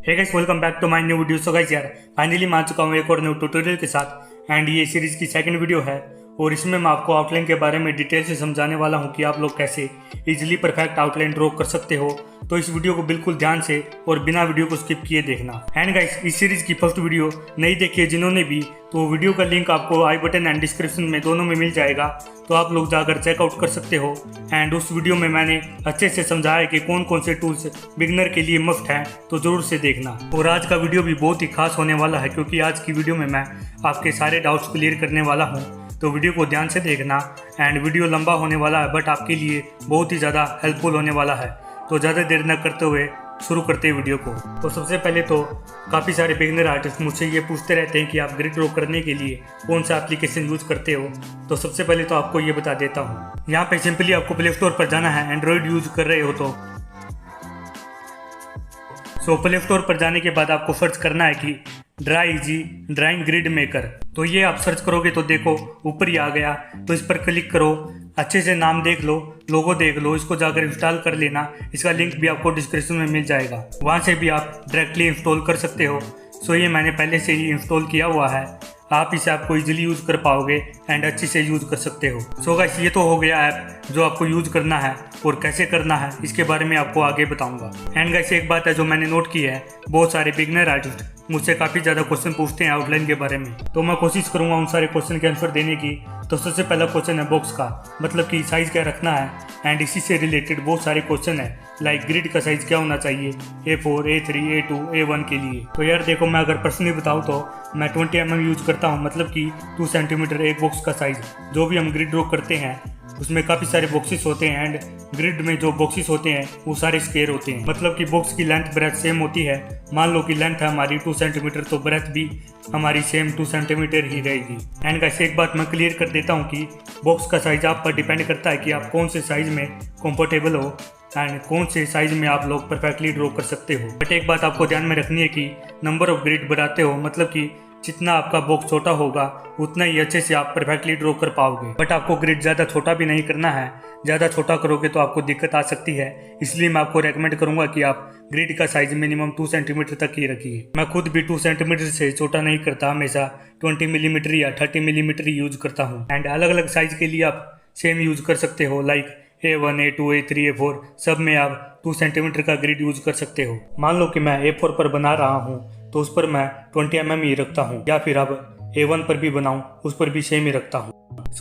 Hey guys, welcome back to my new video. So guys यार, finally मैं आ चुका हूँ एक और न्यू ट्यूटोरियल के साथ एंड ये सीरीज की सेकंड वीडियो है और इसमें मैं आपको आउटलाइन के बारे में डिटेल से समझाने वाला हूँ कि आप लोग कैसे इजीली परफेक्ट आउटलाइन ड्रॉ कर सकते हो। तो इस वीडियो को बिल्कुल ध्यान से और बिना वीडियो को स्किप किए देखना। एंड गाइस, इस सीरीज की फर्स्ट वीडियो नहीं देखी है जिन्होंने भी, तो वीडियो का लिंक आपको आई बटन एंड डिस्क्रिप्शन में दोनों में मिल जाएगा, तो आप लोग जाकर चेकआउट कर सकते हो। एंड उस वीडियो में मैंने अच्छे से समझाया है कि कौन कौन से टूल्स बिगनर के लिए मस्ट हैं, तो जरूर से देखना। और आज का वीडियो भी बहुत ही खास होने वाला है क्योंकि आज की वीडियो में मैं आपके सारे डाउट्स क्लियर करने वाला हूँ, तो वीडियो को ध्यान से देखना। एंड वीडियो लंबा होने वाला है बट आपके लिए बहुत ही ज़्यादा हेल्पफुल होने वाला है, तो ज़्यादा देर न करते हुए शुरू करते हैं वीडियो को। तो सबसे पहले तो काफ़ी सारे बिगिनर आर्टिस्ट मुझसे ये पूछते रहते हैं कि आप ग्रिड ड्रॉ करने के लिए कौन सा एप्लीकेशन यूज़ करते हो। तो सबसे पहले तो आपको ये बता देता हूँ, यहाँ पे सिंपली आपको प्ले स्टोर पर जाना है। एंड्रॉयड यूज़ कर रहे हो तो प्ले स्टोर पर जाने के बाद आपको सर्च करना है कि ड्राइजी ड्राइंग ग्रिड मेकर। तो ये आप सर्च करोगे तो देखो ऊपर ही आ गया, तो इस पर क्लिक करो। अच्छे से नाम देख लो, लोगो देख लो, इसको जाकर इंस्टॉल कर लेना। इसका लिंक भी आपको डिस्क्रिप्शन में मिल जाएगा, वहाँ से भी आप डायरेक्टली इंस्टॉल कर सकते हो। ये मैंने पहले से ही इंस्टॉल किया हुआ है, आप इसे आपको इजीली यूज़ कर पाओगे एंड अच्छे से यूज़ कर सकते हो। गाइस, ये तो हो गया ऐप जो आपको यूज़ करना है और कैसे करना है इसके बारे में आपको आगे बताऊंगा। एंड गाइस, एक बात है जो मैंने नोट की है, बहुत सारे बिगिनर आर्टिस्ट मुझसे काफ़ी ज़्यादा क्वेश्चन पूछते हैं आउटलाइन के बारे में, तो मैं कोशिश करूंगा उन सारे क्वेश्चन के आंसर देने की। तो सबसे पहला क्वेश्चन है बॉक्स का, मतलब कि साइज़ क्या रखना है। एंड इसी से रिलेटेड बहुत सारे क्वेश्चन है, लाइक ग्रिड का साइज़ क्या होना चाहिए A4, A3, A2, A1 के लिए। तो यार देखो, मैं अगर पर्सनली बताऊँ तो मैं 20 mm यूज़ करता हूँ, मतलब कि 2 सेंटीमीटर एक बॉक्स का साइज़। जो भी हम ग्रिड ड्रॉ करते हैं उसमें काफ़ी सारे बॉक्सेस होते हैं एंड ग्रिड में जो बॉक्सेस होते हैं वो सारे स्क्वायर होते हैं, मतलब कि बॉक्स की लेंथ ब्रेथ सेम होती है। मान लो कि लेंथ है हमारी 2 सेंटीमीटर, तो ब्रेथ भी हमारी सेम 2 सेंटीमीटर ही रहेगी। एंड गाइस, एक बात मैं क्लियर कर देता हूँ कि बॉक्स का साइज़ आप पर डिपेंड करता है कि आप कौन से साइज़ में कंफर्टेबल हो एंड कौन से साइज़ में आप लोग परफेक्टली ड्रॉ कर सकते हो। बट एक बात आपको ध्यान में रखनी है कि नंबर ऑफ ग्रिड बढ़ाते हो, मतलब कि जितना आपका बॉक्स छोटा होगा उतना ही अच्छे से आप परफेक्टली ड्रॉ कर पाओगे। बट आपको ग्रिड ज़्यादा छोटा भी नहीं करना है, ज़्यादा छोटा करोगे तो आपको दिक्कत आ सकती है। इसलिए मैं आपको रेकमेंड करूंगा कि आप ग्रिड का साइज मिनिमम 2 सेंटीमीटर तक ही रखिए। मैं खुद भी 2 सेंटीमीटर से छोटा नहीं करता, हमेशा 20 मिलीमीटर या 30 मिलीमीटर यूज करता हूँ। एंड अलग अलग साइज के लिए आप सेम यूज कर सकते हो, like A1, A2, A3, A4 सब में आप 2 सेंटीमीटर का ग्रिड यूज कर सकते हो। मान लो कि मैं A4 पर बना रहा हूँ तो उस पर मैं 20 mm ही रखता हूँ, या फिर अब A1 पर भी बनाऊँ उस पर भी सेम ही रखता हूँ।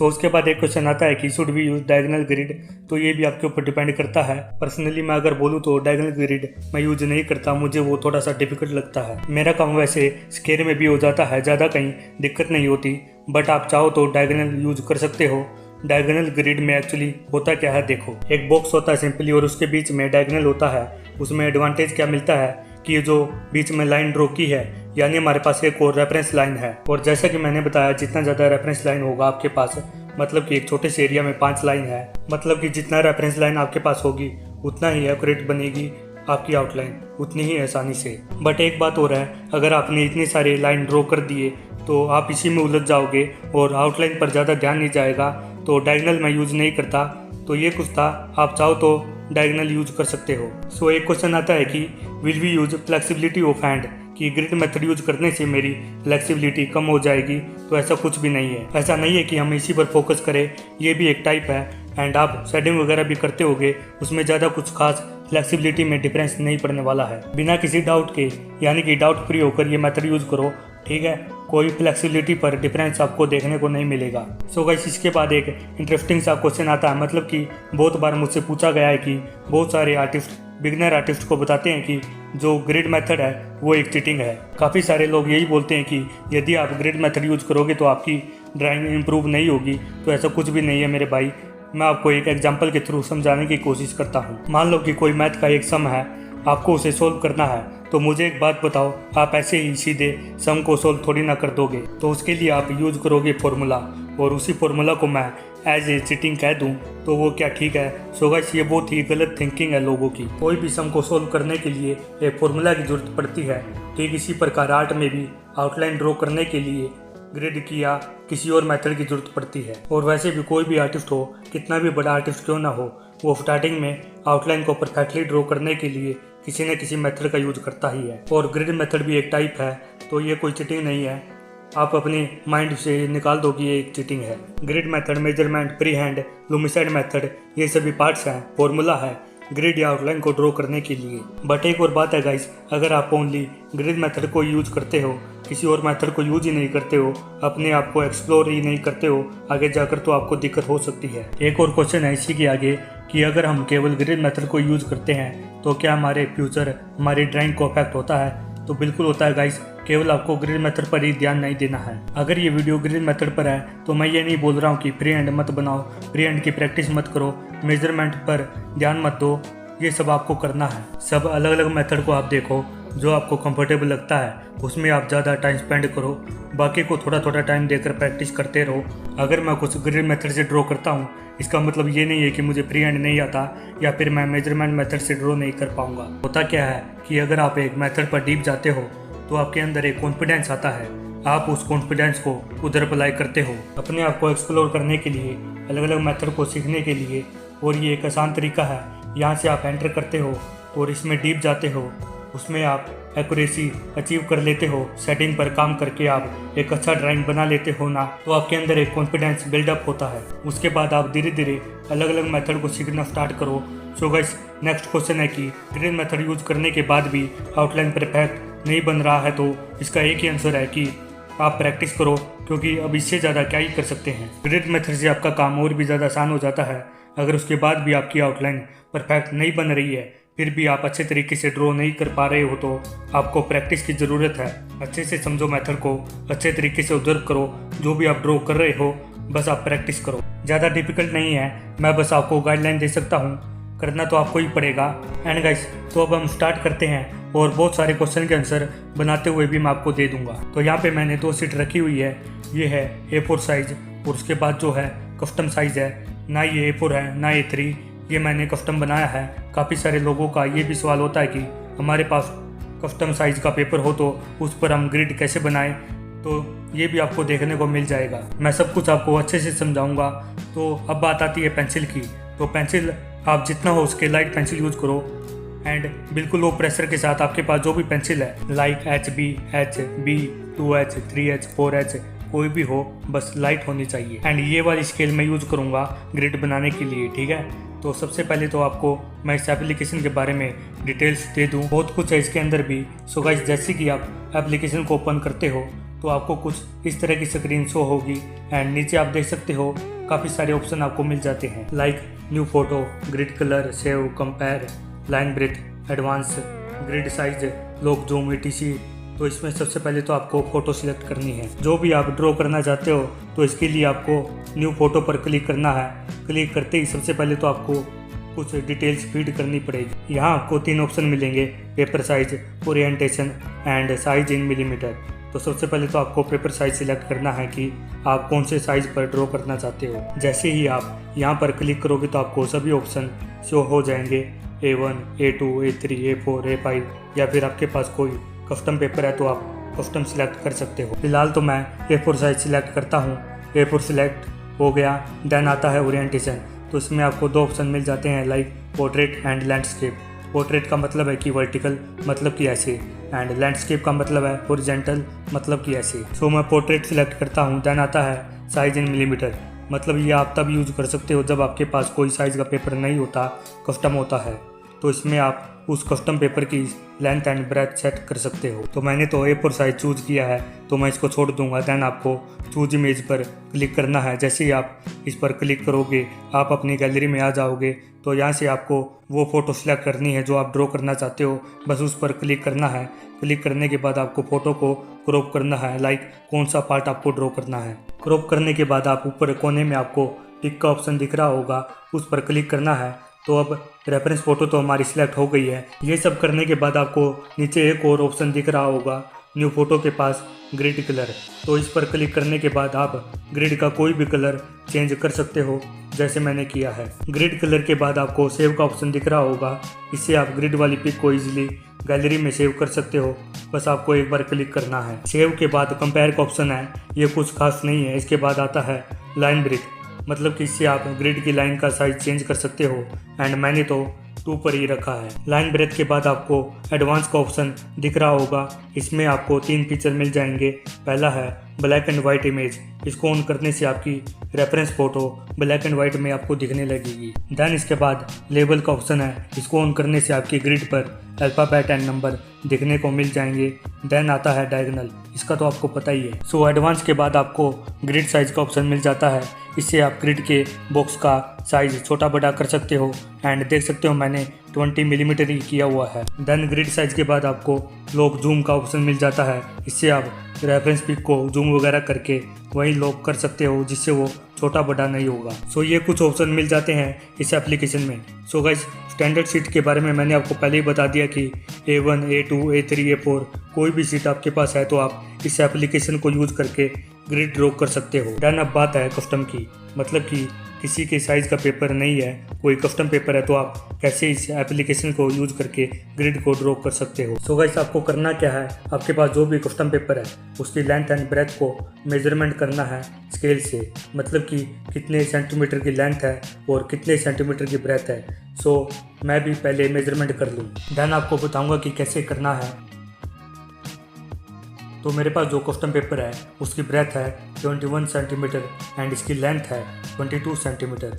उसके बाद एक क्वेश्चन आता है कि शुड भी यूज डायगोनल ग्रिड। तो ये भी आपके ऊपर डिपेंड करता है। पर्सनली मैं अगर बोलूँ तो डायगोनल ग्रिड मैं यूज नहीं करता, मुझे वो थोड़ा सा डिफिकल्ट लगता है। मेरा काम वैसे स्क्वायर में भी हो जाता है, ज़्यादा कहीं दिक्कत नहीं होती। बट आप चाहो तो डायगोनल यूज कर सकते हो। डायगोनल ग्रिड में एक्चुअली होता क्या है, देखो एक बॉक्स होता है सिंपली और उसके बीच में डायगोनल होता है। उसमें एडवांटेज क्या मिलता है कि जो बीच में लाइन ड्रॉ की है, यानी हमारे पास एक और रेफरेंस लाइन है। और जैसा कि मैंने बताया, जितना ज़्यादा रेफरेंस लाइन होगा आपके पास, मतलब कि एक छोटे से एरिया में 5 लाइन है, मतलब कि जितना रेफरेंस लाइन आपके पास होगी उतना ही एक्यूरेट बनेगी आपकी आउटलाइन, उतनी ही आसानी से। बट एक बात और है, अगर आपने इतने सारे लाइन ड्रॉ कर दिए तो आप इसी में उलझ जाओगे और आउटलाइन पर ज़्यादा ध्यान नहीं जाएगा। तो डायगोनल मैं यूज़ नहीं करता, तो ये कुछ था। आप चाहो तो डायगोनल यूज कर सकते हो। एक क्वेश्चन आता है कि will we use flexibility of hand, कि ग्रिड मेथड यूज करने से मेरी फ्लेक्सिबिलिटी कम हो जाएगी। तो ऐसा कुछ भी नहीं है, ऐसा नहीं है कि हम इसी पर फोकस करें, ये भी एक टाइप है। एंड आप शेडिंग वगैरह भी करते होगे, उसमें ज़्यादा कुछ खास फ्लेक्सिबिलिटी में डिफरेंस नहीं पड़ने वाला है। बिना किसी डाउट के, यानी कि डाउट फ्री होकर ये मेथड यूज करो, ठीक है। कोई फ्लेक्सिबिलिटी पर डिफरेंस आपको देखने को नहीं मिलेगा। गाइस, इसके बाद एक इंटरेस्टिंग सा क्वेश्चन आता है, मतलब कि बहुत बार मुझसे पूछा गया है कि बहुत सारे आर्टिस्ट बिगिनर आर्टिस्ट को बताते हैं कि जो ग्रिड मेथड है वो एक चीटिंग है। काफ़ी सारे लोग यही बोलते हैं कि यदि आप ग्रिड मेथड यूज करोगे तो आपकी ड्राइंग इंप्रूव नहीं होगी। तो ऐसा कुछ भी नहीं है मेरे भाई, मैं आपको एक एग्जाम्पल के थ्रू समझाने की कोशिश करता हूँ। मान लो कि कोई मैथ का एक सम है, आपको उसे सोल्व करना है, तो मुझे एक बात बताओ, आप ऐसे ही सीधे सम को सोल्व थोड़ी ना कर दोगे। तो उसके लिए आप यूज करोगे फॉर्मूला, और उसी फॉर्मूला को मैं एज ए चीटिंग कह दूं तो वो क्या ठीक है? गाइस, ये बहुत ही गलत थिंकिंग है लोगों की। कोई भी सम को सोल्व करने के लिए एक फॉर्मूला की जरूरत पड़ती है। ठीक इसी प्रकार आर्ट में भी आउटलाइन ड्रॉ करने के लिए ग्रिड की या किसी और मेथड की जरूरत पड़ती है। और वैसे भी कोई भी आर्टिस्ट हो, कितना भी बड़ा आर्टिस्ट क्यों ना हो, वो स्टार्टिंग में आउटलाइन को परफेक्टली ड्रॉ करने के लिए किसी न किसी मेथड का यूज करता ही है। और ग्रिड मेथड भी एक टाइप है, तो ये कोई चीटिंग नहीं है। आप अपने माइंड से निकाल दो कि ये एक चीटिंग है। Grid method, measurement, free hand, लुमिसाइड मेथड, ये सभी पार्ट्स हैं, फॉर्मूला है ग्रिड या आउटलाइन को ड्रॉ करने के लिए। बट एक और बात है गाइस, अगर आप ओनली ग्रिड मेथड को यूज करते हो, किसी और मेथड को यूज ही नहीं करते हो, अपने आप को एक्सप्लोर ही नहीं करते हो आगे जाकर, तो आपको दिक्कत हो सकती है। एक और क्वेश्चन है इसी के आगे कि अगर हम केवल ग्रिड मेथड को यूज करते हैं तो क्या हमारे फ्यूचर, हमारी ड्राइंग को अफेक्ट होता है? तो बिल्कुल होता है गाइस, केवल आपको ग्रिड मेथड पर ही ध्यान नहीं देना है। अगर ये वीडियो ग्रिड मेथड पर है तो मैं ये नहीं बोल रहा हूँ कि फ्री हैंड मत बनाओ, फ्री हैंड की प्रैक्टिस मत करो, मेजरमेंट पर ध्यान मत दो, ये सब आपको करना है। सब अलग अलग मेथड को आप देखो, जो आपको कंफर्टेबल लगता है उसमें आप ज़्यादा टाइम स्पेंड करो, बाकी को थोड़ा थोड़ा टाइम देकर प्रैक्टिस करते रहो। अगर मैं कुछ ग्रिड मेथड से ड्रॉ करता हूँ, इसका मतलब ये नहीं है कि मुझे फ्री हैंड नहीं आता या फिर मैं मेजरमेंट मेथड से ड्रॉ नहीं कर पाऊंगा। होता क्या है कि अगर आप एक मेथड पर डीप जाते हो तो आपके अंदर एक कॉन्फिडेंस आता है, आप उस कॉन्फिडेंस को उधर अप्लाई करते हो अपने आप को एक्सप्लोर करने के लिए, अलग अलग मेथड को सीखने के लिए। और ये एक आसान तरीका है, यहाँ से आप एंटर करते हो और इसमें डीप जाते हो, उसमें आप एक्यूरेसी अचीव कर लेते हो, सेटिंग पर काम करके आप एक अच्छा ड्राइंग बना लेते हो ना, तो आपके अंदर एक कॉन्फिडेंस बिल्डअप होता है। उसके बाद आप धीरे धीरे अलग अलग मेथड को सीखना स्टार्ट करो। सो गाइस, नेक्स्ट क्वेश्चन है कि ग्रिड मेथड यूज करने के बाद भी आउटलाइन परफेक्ट नहीं बन रहा है, तो इसका एक ही आंसर है कि आप प्रैक्टिस करो, क्योंकि अब इससे ज़्यादा क्या ही कर सकते हैं। ग्रिड मेथड से आपका काम और भी ज़्यादा आसान हो जाता है। अगर उसके बाद भी आपकी आउटलाइन परफेक्ट नहीं बन रही है, फिर भी आप अच्छे तरीके से ड्रॉ नहीं कर पा रहे हो, तो आपको प्रैक्टिस की ज़रूरत है। अच्छे से समझो मेथड को, अच्छे तरीके से ऑब्जर्व करो, जो भी आप ड्रॉ कर रहे हो बस आप प्रैक्टिस करो। ज़्यादा डिफिकल्ट नहीं है, मैं बस आपको गाइडलाइन दे सकता हूँ, करना तो आपको ही पड़ेगा। एंड गाइस, तो अब हम स्टार्ट करते हैं और बहुत सारे क्वेश्चन के आंसर बनाते हुए भी मैं आपको दे दूंगा। तो यहाँ पे मैंने 2 शीट रखी हुई है, ये है A4 साइज और उसके बाद जो है कस्टम साइज है, ना ये A4 है ना A3, ये मैंने कस्टम बनाया है। काफ़ी सारे लोगों का ये भी सवाल होता है कि हमारे पास कस्टम साइज का पेपर हो तो उस पर हम ग्रिड कैसे बनाएं, तो ये भी आपको देखने को मिल जाएगा। मैं सब कुछ आपको अच्छे से समझाऊंगा। तो अब बात आती है पेंसिल की। तो पेंसिल आप जितना हो उसके लाइट पेंसिल यूज करो, एंड बिल्कुल लो प्रेशर के साथ आपके पास जो भी पेंसिल है, like HB, HB, 2H, 3H, 4H, कोई भी हो, बस लाइट होनी चाहिए। एंड ये वाली स्केल मैं यूज़ करूँगा ग्रिड बनाने के लिए, ठीक है। तो सबसे पहले तो आपको मैं इस एप्लीकेशन के बारे में डिटेल्स दे दूँ, बहुत कुछ है इसके अंदर भी। सो गाइस, जैसे कि आप एप्लीकेशन को ओपन करते हो तो आपको कुछ इस तरह की स्क्रीन शो होगी, एंड नीचे आप देख सकते हो काफ़ी सारे ऑप्शन आपको मिल जाते हैं, like new photo, grid colour, save, compare, line breadth, advance, grid size, lock, zoom, etc। तो इसमें सबसे पहले तो आपको फ़ोटो सिलेक्ट करनी है। जो भी आप ड्रॉ करना चाहते हो तो इसके लिए आपको न्यू फोटो पर क्लिक करना है। क्लिक करते ही सबसे पहले तो आपको कुछ डिटेल्स फीड करनी पड़ेगी। यहाँ आपको 3 ऑप्शन मिलेंगे, paper size, orientation and size in millimetre. तो सबसे पहले तो आपको पेपर साइज सिलेक्ट करना है कि आप कौन से साइज पर ड्रॉ करना चाहते हो। जैसे ही आप यहाँ पर क्लिक करोगे तो आपको सभी ऑप्शन शो हो जाएंगे, A1, A2, A3, A4, A5, या फिर आपके पास कोई कस्टम पेपर है तो आप कस्टम सिलेक्ट कर सकते हो। फिलहाल तो मैं A4 साइज सिलेक्ट करता हूँ। A4 सिलेक्ट हो गया, देन आता है ओरिएंटेशन। तो इसमें आपको 2 ऑप्शन मिल जाते हैं, like portrait and landscape. Portrait का मतलब है कि वर्टिकल, मतलब कि ऐसे, एंड लैंडस्केप का मतलब है हॉरिजॉन्टल, मतलब कि ऐसे। सो मैं पोर्ट्रेट सिलेक्ट करता हूँ। देन आता है साइज इन मिलीमीटर, मतलब ये आप तब यूज़ कर सकते हो जब आपके पास कोई साइज़ का पेपर नहीं होता, कस्टम होता है। तो इसमें आप उस कस्टम पेपर की लेंथ एंड ब्रेथ सेट कर सकते हो। तो मैंने तो A4 साइज चूज किया है, तो मैं इसको छोड़ दूंगा। देन आपको चूज इमेज पर क्लिक करना है। जैसे ही आप इस पर क्लिक करोगे आप अपनी गैलरी में आ जाओगे। तो यहाँ से आपको वो फ़ोटो सेलेक्ट करनी है जो आप ड्रॉ करना चाहते हो, बस उस पर क्लिक करना है। क्लिक करने के बाद आपको फ़ोटो को क्रॉप करना है, लाइक कौन सा पार्ट आपको ड्रॉ करना है। क्रॉप करने के बाद आप ऊपर कोने में आपको टिक का ऑप्शन दिख रहा होगा, उस पर क्लिक करना है। तो अब रेफरेंस फ़ोटो तो हमारी सिलेक्ट हो गई है। ये सब करने के बाद आपको नीचे एक और ऑप्शन दिख रहा होगा न्यू फोटो के पास, ग्रिड कलर। तो इस पर क्लिक करने के बाद आप ग्रिड का कोई भी कलर चेंज कर सकते हो, जैसे मैंने किया है। ग्रिड कलर के बाद आपको सेव का ऑप्शन दिख रहा होगा, इससे आप ग्रिड वाली पिक को ईजिली गैलरी में सेव कर सकते हो। बस आपको एक बार क्लिक करना है। सेव के बाद कंपेयर का ऑप्शन है, ये कुछ खास नहीं है। इसके बाद आता है लाइन ब्रेथ, मतलब कि इससे आप ग्रिड की लाइन का साइज चेंज कर सकते हो। एंड मैंने तो 2 पर ही रखा है। लाइन ब्रेथ के बाद आपको एडवांस का ऑप्शन दिख रहा होगा। इसमें आपको 3 फीचर मिल जाएंगे। पहला है ब्लैक एंड वाइट इमेज। इसको ऑन करने से आपकी reference photo black and white में आपको दिखने लगेगी। देन इसके बाद लेबल का ऑप्शन है। इसको ऑन करने से आपकी ग्रिड पर अल्फ़ाबेट एंड नंबर दिखने को मिल जाएंगे। देन आता है डायगोनल। इसका तो आपको पता ही है। सो एडवांस के बाद आपको ग्रिड साइज का ऑप्शन मिल जाता है। इससे आप ग्रिड के बॉक्स का साइज छोटा बड़ा कर सकते हो। एंड देख सकते हो मैंने 20 मिलीमीटर ही किया हुआ है। देन ग्रिड साइज के बाद आपको लॉक जूम का ऑप्शन मिल जाता है। इससे आप रेफरेंस पिक को जूम वगैरह करके वहीं लॉक कर सकते हो, जिससे वो छोटा बड़ा नहीं होगा। सो ये कुछ ऑप्शन मिल जाते हैं इस एप्लीकेशन में। सो गाइस, स्टैंडर्ड सीट के बारे में मैंने आपको पहले ही बता दिया कि A1, A2, A3, A4 कोई भी सीट आपके पास है तो आप इस एप्लीकेशन को यूज़ करके ग्रिड ड्रॉ कर सकते हो। डन। अब बात है कस्टम की, मतलब कि किसी के साइज़ का पेपर नहीं है, कोई कस्टम पेपर है, तो आप कैसे इस एप्लीकेशन को यूज़ करके ग्रिड को ड्रॉ कर सकते हो। सो गाइस, आपको करना क्या है, आपके पास जो भी कस्टम पेपर है उसकी लेंथ एंड ब्रेथ को मेजरमेंट करना है स्केल से, मतलब कि कितने सेंटीमीटर की लेंथ है और कितने सेंटीमीटर की ब्रेथ है। सो मैं भी पहले मेजरमेंट कर लूँ, देन आपको बताऊँगा कि कैसे करना है। तो मेरे पास जो कस्टम पेपर है उसकी ब्रेथ है 21 सेंटीमीटर एंड इसकी लेंथ है 22 सेंटीमीटर।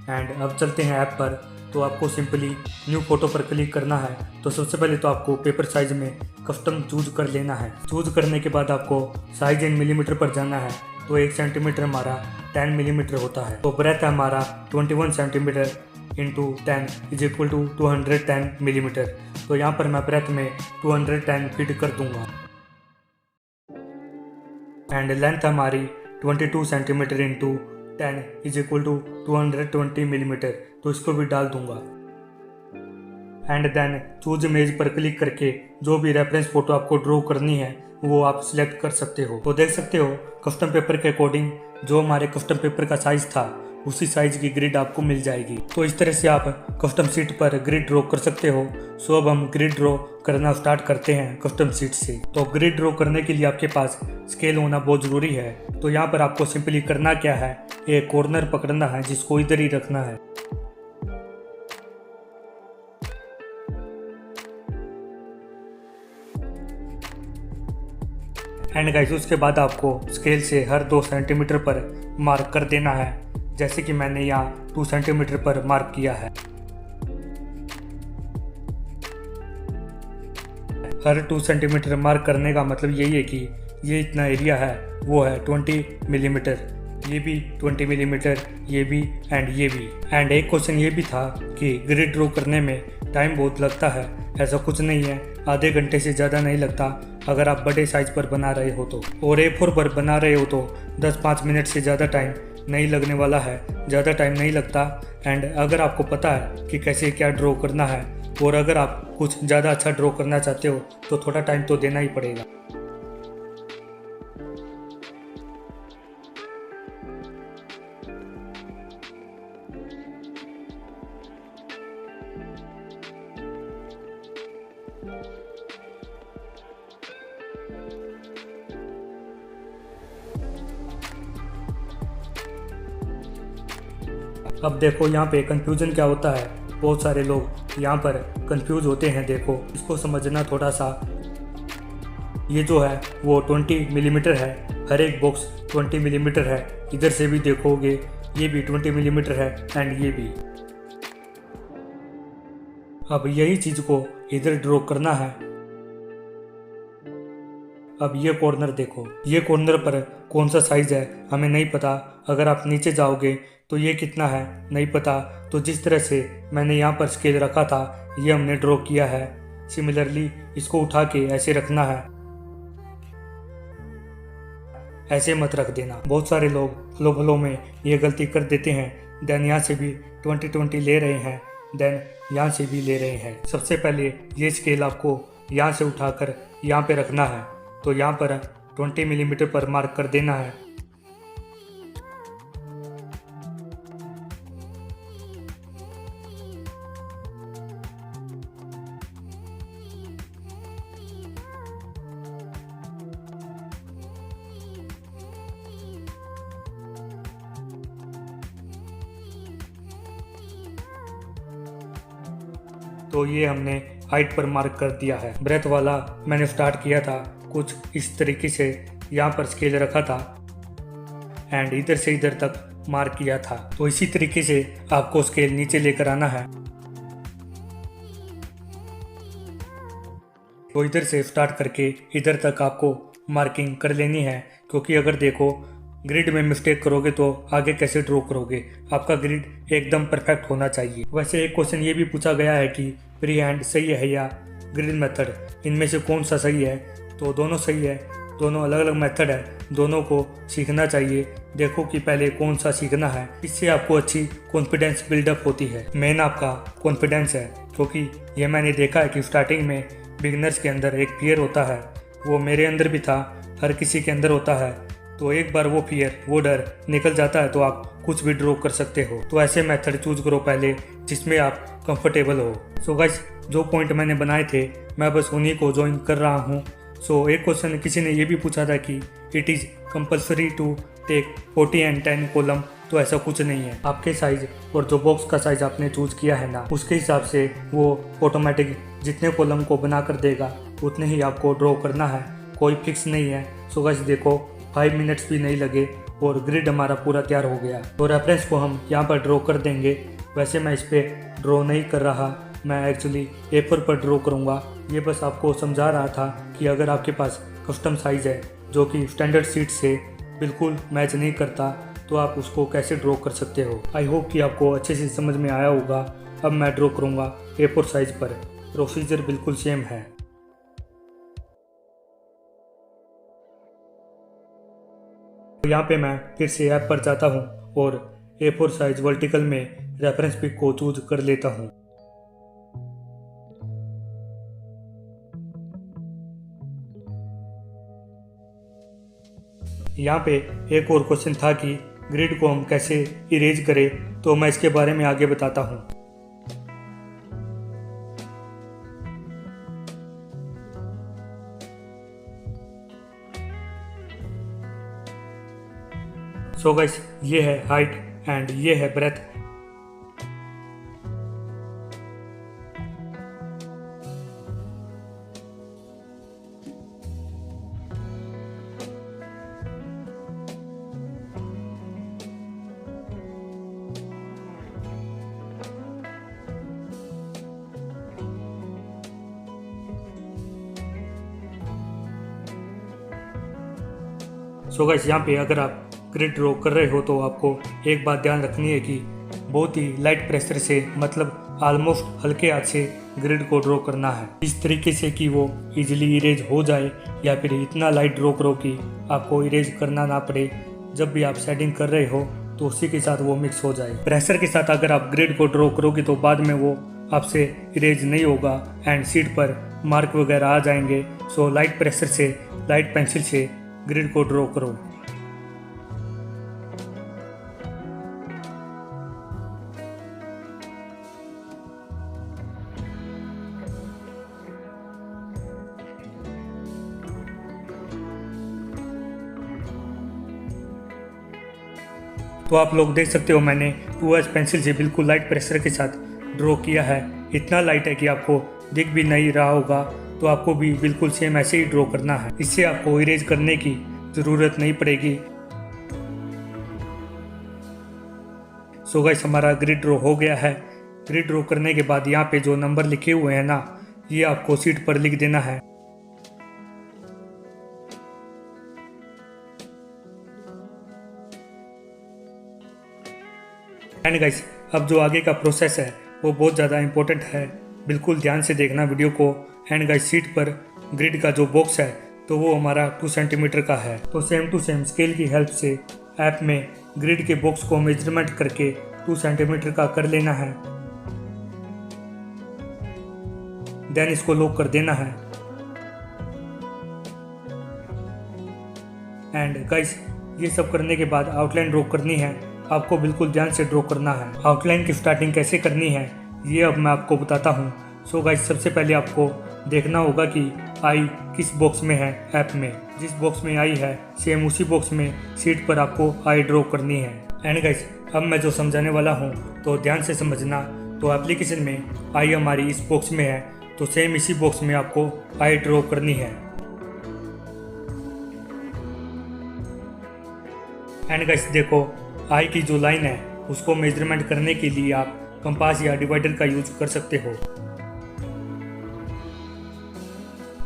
एंड अब चलते हैं ऐप पर। तो आपको सिंपली न्यू फोटो पर क्लिक करना है। तो सबसे पहले तो आपको पेपर साइज में कस्टम चूज कर लेना है। चूज करने के बाद आपको साइज इन मिलीमीटर पर जाना है। तो 1 सेंटीमीटर हमारा 10 मिलीमीटर होता है। तो ब्रेथ है हमारा 21 centimetre into 10 is equal to 210 millimetre. तो यहाँ पर मैं ब्रेथ में 210 फीट कर दूंगा। एंड लेंथ हमारी 22 centimetre into 10 is equal to 220 millimetre. तो इसको भी डाल दूंगा। एंड देन चूज इमेज पर क्लिक करके जो भी रेफरेंस फोटो आपको ड्रॉ करनी है वो आप सिलेक्ट कर सकते हो। तो देख सकते हो कस्टम पेपर के अकॉर्डिंग जो हमारे कस्टम पेपर का साइज था उसी साइज की ग्रिड आपको मिल जाएगी। तो इस तरह से आप कस्टम सीट पर ग्रिड ड्रॉ कर सकते हो। सो अब हम ग्रिड ड्रॉ करना स्टार्ट करते हैं कस्टम सीट से। तो ग्रिड ड्रॉ करने के लिए आपके पास स्केल होना बहुत ज़रूरी है। तो यहाँ पर आपको सिंपली करना क्या है, एक कॉर्नर पकड़ना है जिसको इधर ही रखना है। एंड गाइस, उसके बाद आपको स्केल से हर 2 सेंटीमीटर पर मार्क कर देना है, जैसे कि मैंने यहाँ 2 सेंटीमीटर पर मार्क किया है। हर 2 सेंटीमीटर मार्क करने का मतलब यही है कि ये इतना एरिया है वो है 20 मिलीमीटर, ये भी 20 मिलीमीटर, ये भी एंड ये भी। एंड एक क्वेश्चन ये भी था कि ग्रिड ड्रॉ करने में टाइम बहुत लगता है। ऐसा कुछ नहीं है, आधे घंटे से ज़्यादा नहीं लगता अगर आप बड़े साइज पर बना रहे हो तो। और A4 पर बना रहे हो तो 10-5 मिनट से ज़्यादा टाइम नहीं लगने वाला है, ज़्यादा टाइम नहीं लगता। एंड अगर आपको पता है कि कैसे क्या ड्रॉ करना है और अगर आप कुछ ज़्यादा अच्छा ड्रॉ करना चाहते हो तो थोड़ा टाइम तो देना ही पड़ेगा। अब देखो यहाँ पे कंफ्यूजन क्या होता है, बहुत सारे लोग यहाँ पर कंफ्यूज होते हैं। देखो इसको समझना थोड़ा सा। ये जो है वो 20 मिलीमीटर है, हर एक बॉक्स 20 मिलीमीटर है। इधर से भी देखोगे ये भी 20 मिलीमीटर है एंड ये भी। अब यही चीज़ को इधर ड्रॉ करना है। अब ये कॉर्नर देखो, ये कॉर्नर पर कौन सा साइज है हमें नहीं पता। अगर आप नीचे जाओगे तो ये कितना है नहीं पता। तो जिस तरह से मैंने यहाँ पर स्केल रखा था ये हमने ड्रॉ किया है। सिमिलरली इसको उठा के ऐसे रखना है, ऐसे मत रख देना। बहुत सारे लोग फ्लो में ये गलती कर देते हैं। देन यहाँ से भी 20-20 ले रहे हैं, देन यहाँ से भी ले रहे हैं। सबसे पहले ये स्केल आपको यहाँ से उठाकर यहाँ पे रखना है। तो यहाँ पर 20 मिलीमीटर पर मार्क कर देना है। तो ये हमने हाइट पर मार्क कर दिया है। ब्रेथ वाला मैंने स्टार्ट किया था कुछ इस तरीके से, यहाँ पर स्केल रखा था एंड इधर से इधर तक मार्क किया था। तो इसी तरीके से आपको स्केल नीचे लेकर आना है। तो इधर से स्टार्ट करके इधर तक आपको मार्किंग कर लेनी है, क्योंकि अगर देखो ग्रिड में मिस्टेक करोगे तो आगे कैसे ड्रॉ करोगे। आपका ग्रिड एकदम परफेक्ट होना चाहिए। वैसे एक क्वेश्चन ये भी पूछा गया है कि फ्री हैंड सही है या ग्रिड मेथड, इनमें से कौन सा सही है। तो दोनों सही है, दोनों अलग अलग मेथड है, दोनों को सीखना चाहिए। देखो कि पहले कौन सा सीखना है, इससे आपको अच्छी कॉन्फिडेंस बिल्डअप होती है। मेन आपका कॉन्फिडेंस है, क्योंकि ये मैंने देखा है कि स्टार्टिंग में बिगनर्स के अंदर एक फियर होता है, वो मेरे अंदर भी था, हर किसी के अंदर होता है। तो एक बार वो फियर, वो डर निकल जाता है तो आप कुछ भी ड्रॉ कर सकते हो। तो ऐसे मेथड चूज करो पहले जिसमें आप कंफर्टेबल हो। सो गाइस, जो पॉइंट मैंने बनाए थे मैं बस उन्हीं को ज्वाइन कर रहा हूँ। सो एक क्वेश्चन किसी ने ये भी पूछा था कि it is compulsory to take 40 and 10 column. तो ऐसा कुछ नहीं है, आपके साइज और जो बॉक्स का साइज आपने चूज किया है ना, उसके हिसाब से वो ऑटोमेटिक जितने कॉलम को बना कर देगा उतने ही आपको ड्रॉ करना है, कोई फिक्स नहीं है। सो गाइस देखो 5 मिनट्स भी नहीं लगे और ग्रिड हमारा पूरा तैयार हो गया। तो रेफरेंस को हम यहाँ पर ड्रॉ कर देंगे। वैसे मैं इस पर ड्रॉ नहीं कर रहा, मैं एक्चुअली A4 पर ड्रॉ करूँगा। ये बस आपको समझा रहा था कि अगर आपके पास कस्टम साइज़ है जो कि स्टैंडर्ड शीट से बिल्कुल मैच नहीं करता, तो आप उसको कैसे ड्रॉ कर सकते हो। आई होप कि आपको अच्छे से समझ में आया होगा। अब मैं ड्रॉ करूँगा A4 साइज़ पर, प्रोसीजर बिल्कुल सेम है। यहाँ पे मैं फिर से ऐप पर जाता हूँ और A4 साइज वर्टिकल में रेफरेंस पिक को चूज कर लेता हूँ। यहाँ पे एक और क्वेश्चन था कि ग्रिड को हम कैसे इरेज करें, तो मैं इसके बारे में आगे बताता हूँ। सो गाइस, ये है हाइट एंड ये है ब्रेथ। सो गाइस, यहाँ पे अगर आप ग्रिड ड्रॉ कर रहे हो तो आपको एक बात ध्यान रखनी है कि बहुत ही लाइट प्रेशर से, मतलब ऑलमोस्ट हल्के हाथ से ग्रिड को ड्रॉ करना है, इस तरीके से कि वो इजीली इरेज हो जाए, या फिर इतना लाइट ड्रॉ करो कि आपको इरेज करना ना पड़े। जब भी आप सेटिंग कर रहे हो तो उसी के साथ वो मिक्स हो जाए। प्रेशर के साथ अगर आप ग्रिड को ड्रॉ करोगे तो बाद में वो आपसे इरेज नहीं होगा एंड शीट पर मार्क वगैरह आ जाएंगे। सो लाइट प्रेशर से, लाइट पेंसिल से ग्रिड को ड्रॉ करो। तो आप लोग देख सकते हो मैंने 2H पेंसिल से बिल्कुल लाइट प्रेशर के साथ ड्रॉ किया है। इतना लाइट है कि आपको दिख भी नहीं रहा होगा। तो आपको भी बिल्कुल सेम ऐसे ही ड्रॉ करना है, इससे आपको इरेज करने की ज़रूरत नहीं पड़ेगी। सो गाइस, हमारा ग्रिड ड्रॉ हो गया है। ग्रिड ड्रॉ करने के बाद यहाँ पे जो नंबर लिखे हुए हैं ना, ये आपको शीट पर लिख देना है। एंड गाइस, अब जो आगे का प्रोसेस है वो बहुत ज़्यादा इंपॉर्टेंट है, बिल्कुल ध्यान से देखना वीडियो को। एंड गाइस, शीट पर ग्रिड का जो बॉक्स है तो वो हमारा 2 सेंटीमीटर का है। तो सेम टू सेम स्केल की हेल्प से ऐप में ग्रिड के बॉक्स को मेजरमेंट करके 2 सेंटीमीटर का कर लेना है। देन इसको लॉक कर देना है। एंड गाइस, ये सब करने के बाद आउटलाइन ड्रॉ करनी है। आपको बिल्कुल ध्यान से ड्रॉ करना है। आउटलाइन की स्टार्टिंग कैसे करनी है ये अब मैं आपको बताता हूँ। सो गाइस, सबसे पहले आपको देखना होगा कि आई किस बॉक्स में है। ऐप में जिस बॉक्स में आई है सेम उसी बॉक्स में शीट पर आपको आई ड्रॉ करनी है। एंड गाइस, अब मैं जो समझाने वाला हूँ तो ध्यान से समझना। तो एप्लीकेशन में आई हमारी इस बॉक्स में है, तो सेम इसी बॉक्स में आपको आई ड्रॉ करनी है। एंड गाइस देखो, आई की जो लाइन है उसको मेजरमेंट करने के लिए आप कंपास या डिवाइडर का यूज कर सकते हो।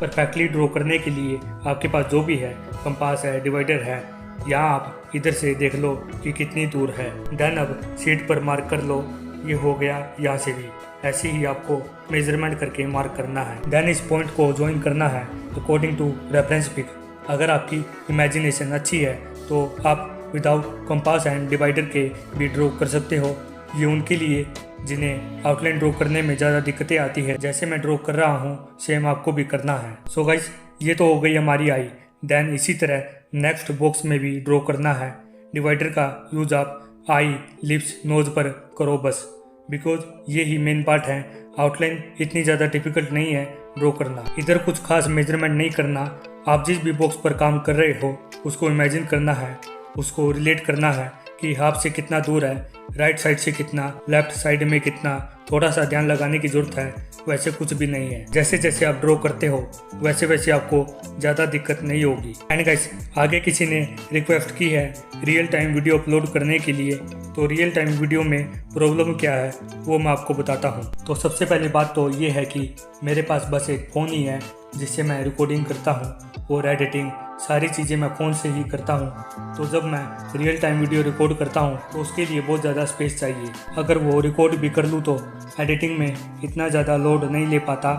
परफेक्टली ड्रॉ करने के लिए आपके पास जो भी है, कंपास है, डिवाइडर है, यहाँ आप इधर से देख लो कि कितनी दूर है। देन अब शीट पर मार्क कर लो, ये हो गया यहाँ से भी। ऐसे ही आपको मेजरमेंट करके मार्क करना है। देन इस पॉइंट को ज्वाइन करना है अकॉर्डिंग टू रेफरेंस पिक। अगर आपकी इमेजिनेशन अच्छी है तो आप विदाउट कंपास एंड डिवाइडर के भी ड्रॉ कर सकते हो। ये उनके लिए जिन्हें आउटलाइन ड्रॉ करने में ज़्यादा दिक्कतें आती है। जैसे मैं ड्रॉ कर रहा हूँ सेम आपको भी करना है। सो गाइस, ये तो हो गई हमारी आई। देन इसी तरह नेक्स्ट बॉक्स में भी ड्रॉ करना है। डिवाइडर का यूज आप आई, लिप्स, नोज पर करो बस, बिकॉज ये ही मेन पार्ट है। आउटलाइन इतनी ज़्यादा डिफिकल्ट नहीं है ड्रॉ करना। इधर कुछ खास मेजरमेंट नहीं करना। आप जिस भी बॉक्स पर काम कर रहे हो उसको इमेजिन करना है, उसको रिलेट करना है कि हाफ से कितना दूर है, राइट साइड से कितना, लेफ्ट साइड में कितना। थोड़ा सा ध्यान लगाने की ज़रूरत है, वैसे कुछ भी नहीं है। जैसे जैसे आप ड्रॉ करते हो वैसे वैसे आपको ज़्यादा दिक्कत नहीं होगी। एंड गाइस, आगे किसी ने रिक्वेस्ट की है रियल टाइम वीडियो अपलोड करने के लिए, तो रियल टाइम वीडियो में प्रॉब्लम क्या है वो मैं आपको बताता हूँ। तो सबसे पहली बात तो ये है कि मेरे पास बस एक फ़ोन ही है जिससे मैं रिकॉर्डिंग करता हूँ और एडिटिंग सारी चीज़ें मैं फ़ोन से ही करता हूँ। तो जब मैं रियल टाइम वीडियो रिकॉर्ड करता हूँ तो उसके लिए बहुत ज़्यादा स्पेस चाहिए। अगर वो रिकॉर्ड भी कर लूँ तो एडिटिंग में इतना ज़्यादा लोड नहीं ले पाता,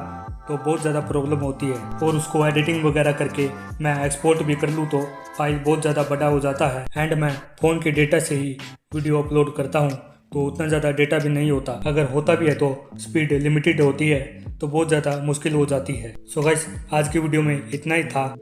तो बहुत ज़्यादा प्रॉब्लम होती है। और उसको एडिटिंग वगैरह करके मैं एक्सपोर्ट भी कर लूँ तो फाइल बहुत ज़्यादा बड़ा हो जाता है। एंड मैं फ़ोन के डेटा से ही वीडियो अपलोड करता हूँ तो उतना ज़्यादा डेटा भी नहीं होता। अगर होता भी है तो स्पीड लिमिटेड होती है, तो बहुत ज़्यादा मुश्किल हो जाती है। सो गाइस, आज की वीडियो में इतना ही था।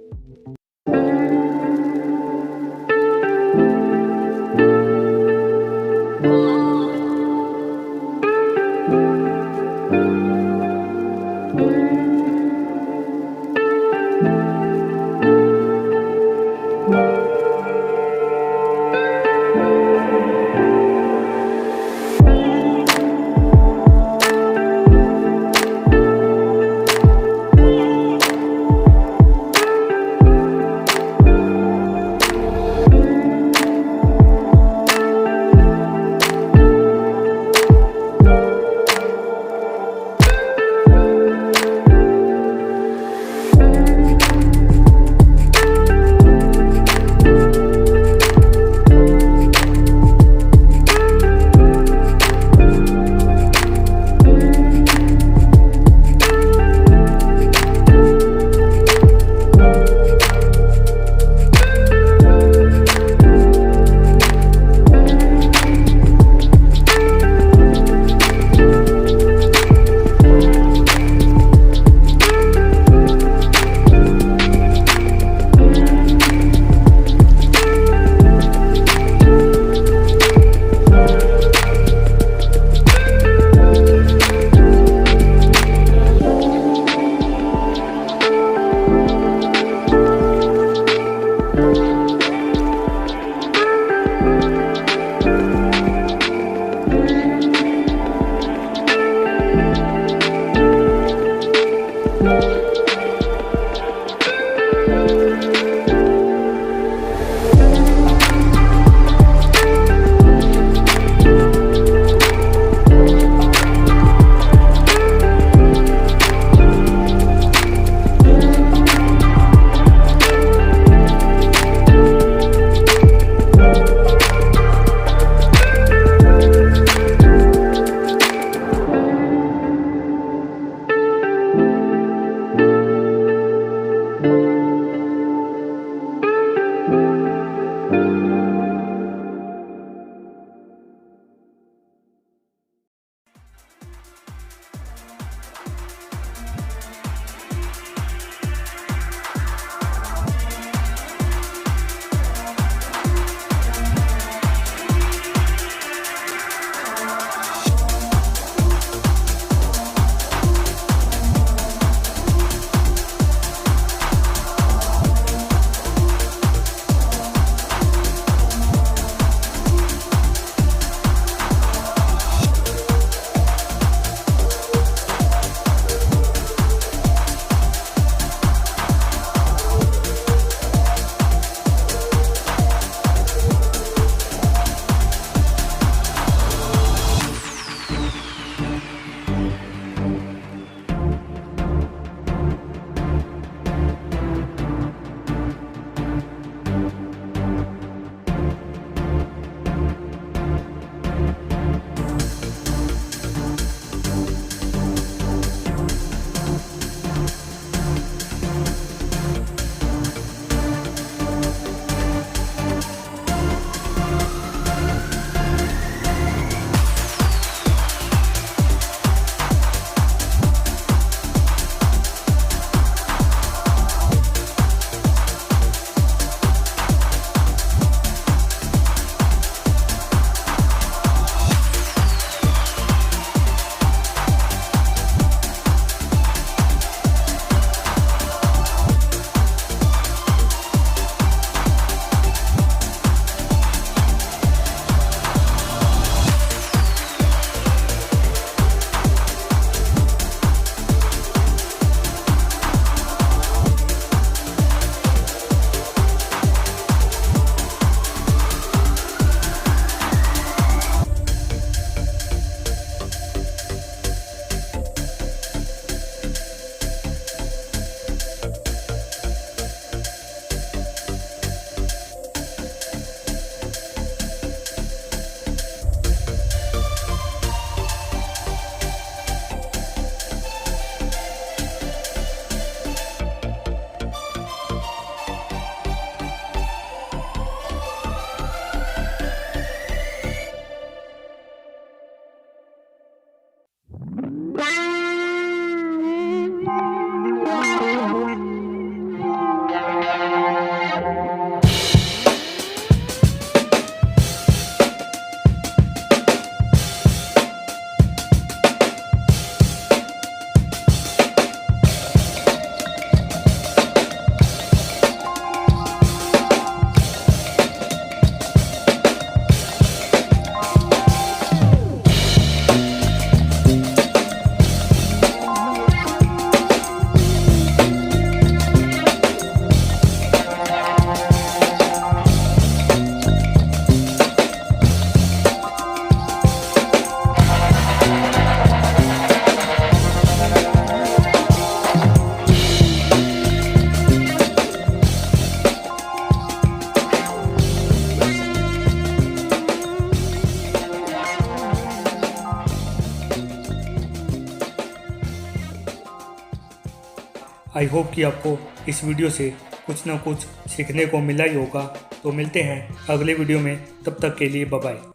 आई होप कि आपको इस वीडियो से कुछ ना कुछ सीखने को मिला ही होगा। तो मिलते हैं अगले वीडियो में, तब तक के लिए बाय बाय।